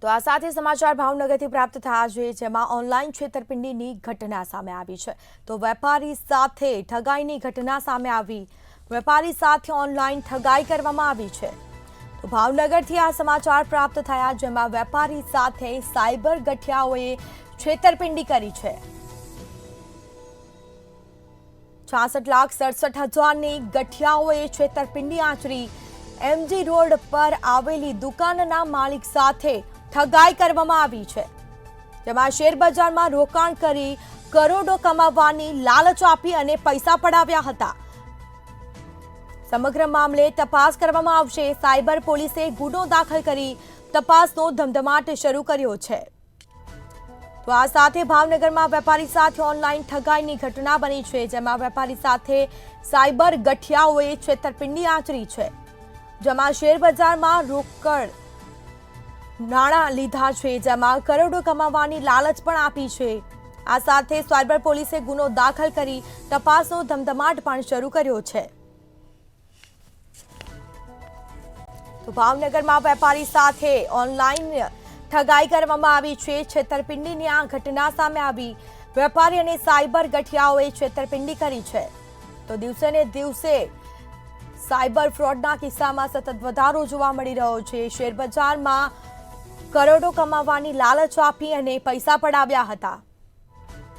તો આ સાથે સમાચાર ભાવનગરથી પ્રાપ્ત થયા છે, જેમાં ઓનલાઈન છેતરપિંડીની ઘટના સામે આવી છે। તો વેપારી સાથે ઠગાઈની ઘટના સામે આવી। વેપારી સાથે ઓનલાઈન ઠગાઈ કરવામાં આવી છે। તો ભાવનગરથી આ સમાચાર પ્રાપ્ત થયા, જેમાં વેપારી સાથે સાયબર ગઠિયાઓએ છેતરપિંડી કરી છે। 66,67,000ની ગઠિયાઓએ છેતરપિંડી આચરી। MG રોડ પર આવેલી દુકાનના માલિક સાથે ઠગાઈ કરવામાં આવી છે, જેમાં શેરબજારમાં રોકાણ કરી કરોડો કમાવવાની લાલચ આપી અને પૈસા પડાવ્યા હતા। સમગ્ર મામલે તપાસ કરવામાં આવશે। સાયબર પોલીસે ગુનો દાખલ કરી તપાસનો ધમધમાટ શરૂ કર્યો છે। તો આ સાથે ભાવનગરમાં વેપારી સાથે ઓનલાઈન ઠગાઈની ઘટના બની છે, જેમાં વેપારી સાથે સાયબર ગઠિયાઓએ છેતરપિંડી આચરી છે, જેમાં શેરબજારમાં રોકડ નાણાં લીધા છે, જેમાં કરોડો કમાવાની લાલચ પણ આપી છે। આ સાથે સાયબર પોલીસે ગુનો દાખલ કરી તપાસનો ધમધમાટ પણ શરૂ કર્યો છે। તો ભાવનગરમાં વેપારી સાથે ઓનલાઈન ઠગાઈ કરવામાં આવી છે। છેતરપિંડીની આ ઘટના સામે આવી। વેપારી અને સાયબર ગઠિયાઓએ છેતરપિંડી કરી છે। તો દિવસે ને દિવસે સાયબર ફ્રોડના કિસ્સામાં સતત વધારો જોવા મળી રહ્યો છે। શેરબજારમાં કરોડો કમાવાની લાલચ આપી અને પૈસા પડાવ્યા હતા।